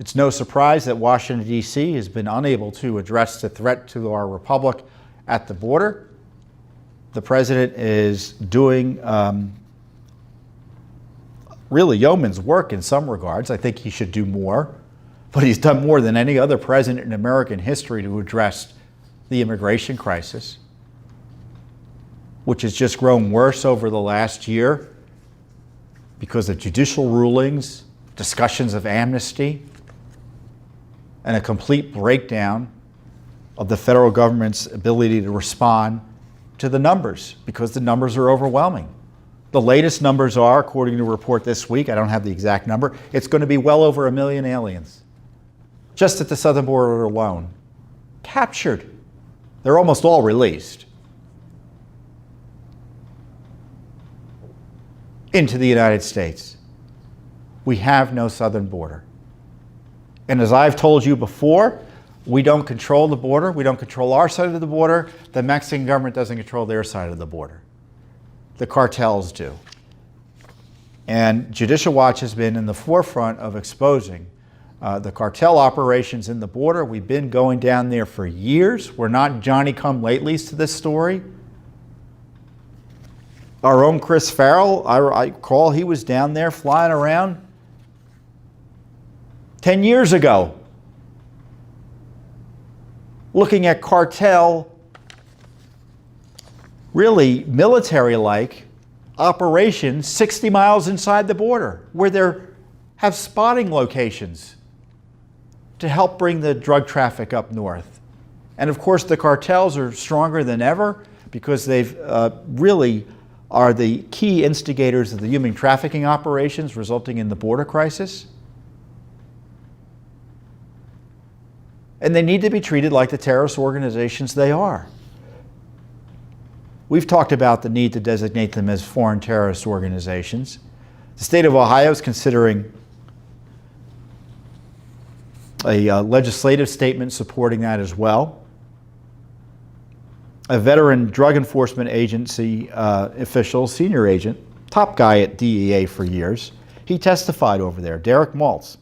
It's no surprise that Washington, D.C. has been unable to address the threat to our republic at the border. The president is doing really yeoman's work in some regards. I think he should do more, but he's done more than any other president in American history to address the immigration crisis, which has just grown worse over the last year because of judicial rulings, discussions of amnesty, and a complete breakdown of the federal government's ability to respond to the numbers, because the numbers are overwhelming. The latest numbers are, according to a report this week, I don't have the exact number, it's going to be well over 1 million aliens, just at the southern border alone, captured. They're almost all released into the United States. We have no southern border. And as I've told you before, we don't control the border. We don't control our side of the border. The Mexican government doesn't control their side of the border. The cartels do. And Judicial Watch has been in the forefront of exposing the cartel operations in the border. We've been going down there for years. We're not Johnny-come-latelys to this story. Our own Chris Farrell, I recall he was down there flying around 10 years ago, looking at cartel, really military-like operations 60 miles inside the border, where they have spotting locations to help bring the drug traffic up north. And of course, the cartels are stronger than ever because they've really are the key instigators of the human trafficking operations resulting in the border crisis. And they need to be treated like the terrorist organizations they are. We've talked about the need to designate them as foreign terrorist organizations. The state of Ohio is considering a legislative statement supporting that as well. A veteran drug enforcement agency official, senior agent, top guy at DEA for years, he testified over there, Derek Maltz.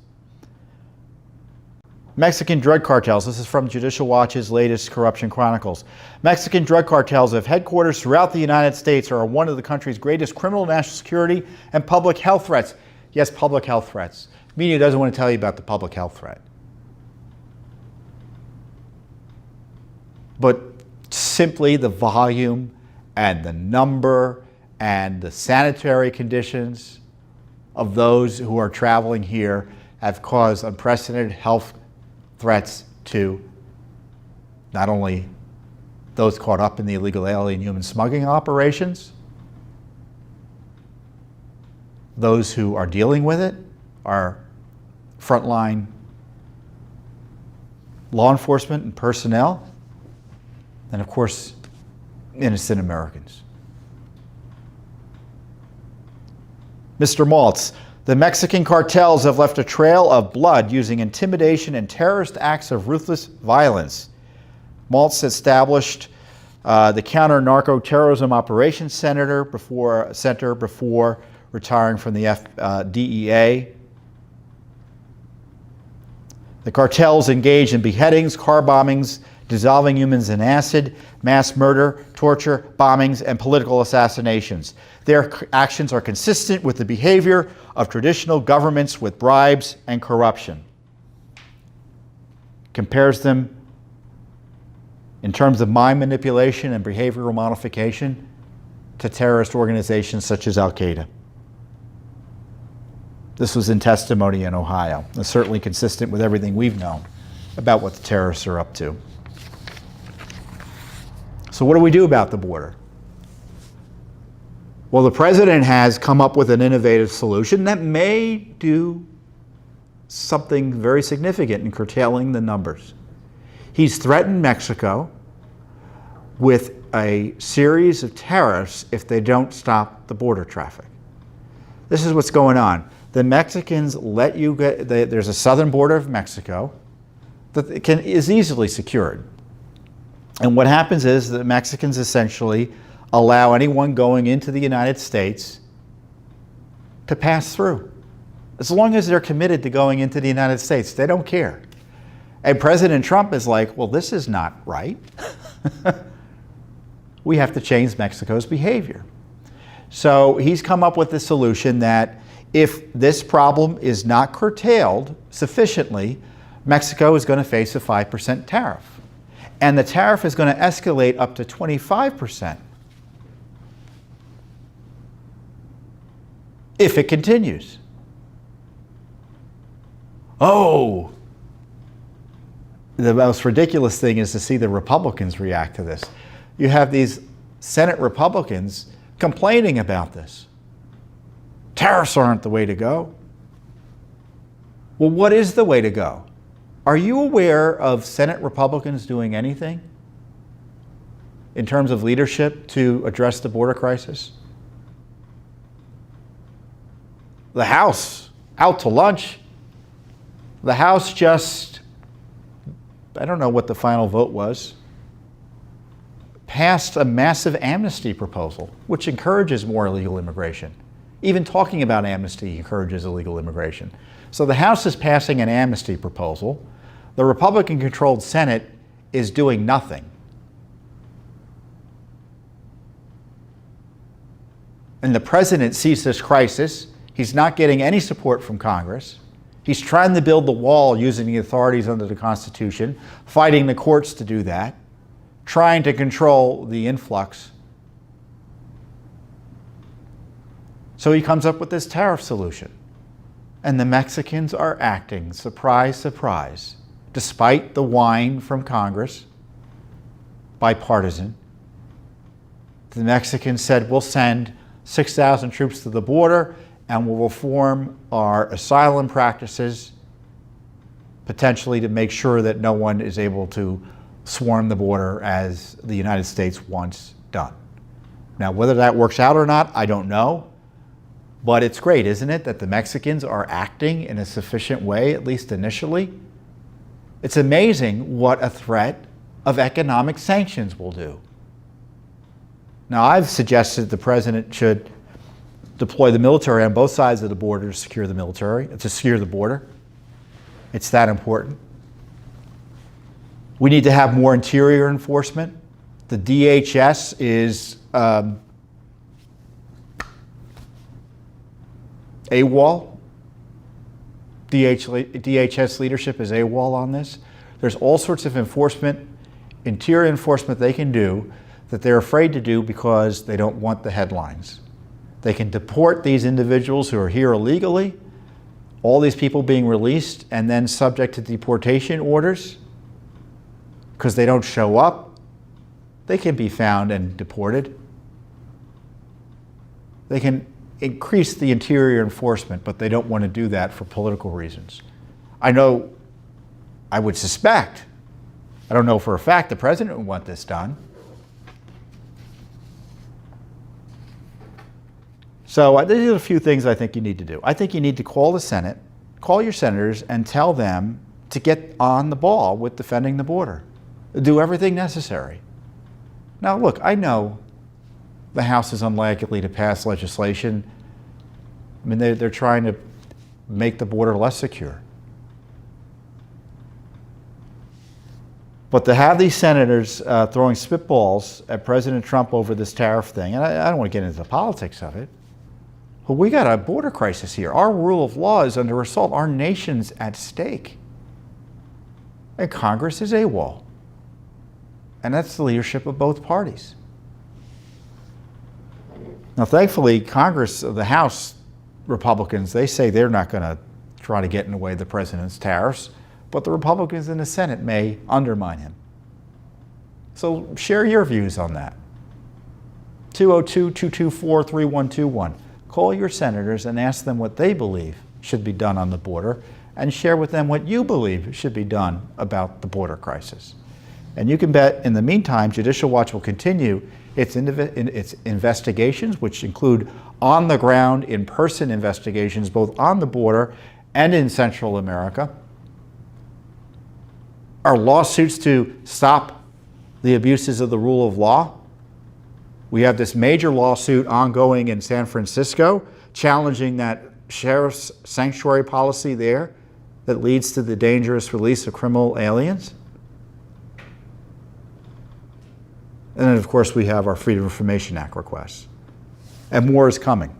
Mexican drug cartels, this is from Judicial Watch's latest Corruption Chronicles. Mexican drug cartels have headquarters throughout the United States, are one of the country's greatest criminal, national security, and public health threats. Yes, public health threats. Media doesn't want to tell you about the public health threat. But simply the volume and the number and the sanitary conditions of those who are traveling here have caused unprecedented health threats to not only those caught up in the illegal alien human smuggling operations, those who are dealing with it, our frontline law enforcement and personnel, and of course, innocent Americans. Mr. Maltz, the Mexican cartels have left a trail of blood using intimidation and terrorist acts of ruthless violence. Maltz established the Counter-Narco-Terrorism Operations Center before retiring from the DEA. The cartels engage in beheadings, car bombings, dissolving humans in acid, mass murder, torture, bombings, and political assassinations. Their actions are consistent with the behavior of traditional governments with bribes and corruption. Compares them in terms of mind manipulation and behavioral modification to terrorist organizations such as Al-Qaeda. This was in testimony in Ohio. It's certainly consistent with everything we've known about what the terrorists are up to. So what do we do about the border? Well, the president has come up with an innovative solution that may do something very significant in curtailing the numbers. He's threatened Mexico with a series of tariffs if they don't stop the border traffic. This is what's going on. The Mexicans let you get, there's a southern border of Mexico that is easily secured. And what happens is the Mexicans essentially allow anyone going into the United States to pass through. As long as they're committed to going into the United States, they don't care. And President Trump is like, well, this is not right. We have to change Mexico's behavior. So he's come up with a solution that if this problem is not curtailed sufficiently, Mexico is going to face a 5% tariff. And the tariff is going to escalate up to 25% if it continues. Oh, the most ridiculous thing is to see the Republicans react to this. You have these Senate Republicans complaining about this. Tariffs aren't the way to go. Well, what is the way to go? Are you aware of Senate Republicans doing anything in terms of leadership to address the border crisis? The House, out to lunch. The House just, I don't know what the final vote was, passed a massive amnesty proposal, which encourages more illegal immigration. Even talking about amnesty encourages illegal immigration. So the House is passing an amnesty proposal. The Republican-controlled Senate is doing nothing. And the president sees this crisis. He's not getting any support from Congress. He's trying to build the wall using the authorities under the Constitution, fighting the courts to do that, trying to control the influx. So he comes up with this tariff solution. And the Mexicans are acting, surprise, surprise, despite the whine from Congress, bipartisan. The Mexicans said, we'll send 6,000 troops to the border and we'll reform our asylum practices, potentially to make sure that no one is able to swarm the border as the United States once done. Now, whether that works out or not, I don't know. But it's great, isn't it, that the Mexicans are acting in a sufficient way, at least initially? It's amazing what a threat of economic sanctions will do. Now, I've suggested the president should deploy the military on both sides of the border to secure the border. It's that important. We need to have more interior enforcement. The DHS is AWOL. DHS leadership is AWOL on this. There's all sorts of enforcement, interior enforcement they can do that they're afraid to do because they don't want the headlines. They can deport these individuals who are here illegally, all these people being released and then subject to deportation orders because they don't show up. They can be found and deported. They can increase the interior enforcement, but they don't want to do that for political reasons. I know, I would suspect, I don't know for a fact the president would want this done. So these are a few things I think you need to do. I think you need to call the Senate, call your senators and tell them to get on the ball with defending the border. Do everything necessary. Now look, I know the House is unlikely to pass legislation. I mean, they're trying to make the border less secure. But to have these senators throwing spitballs at President Trump over this tariff thing, and I don't want to get into the politics of it, but we got a border crisis here. Our rule of law is under assault. Our nation's at stake. And Congress is AWOL. And that's the leadership of both parties. Now, thankfully, Congress, the House Republicans, they say they're not going to try to get in the way of the president's tariffs, but the Republicans in the Senate may undermine him. So share your views on that. 202-224-3121. Call your senators and ask them what they believe should be done on the border and share with them what you believe should be done about the border crisis. And you can bet, in the meantime, Judicial Watch will continue its investigations, which include on-the-ground, in-person investigations, both on the border and in Central America. Our lawsuits to stop the abuses of the rule of law. We have this major lawsuit ongoing in San Francisco challenging that sheriff's sanctuary policy there that leads to the dangerous release of criminal aliens. And then, of course, we have our Freedom of Information Act requests. And more is coming.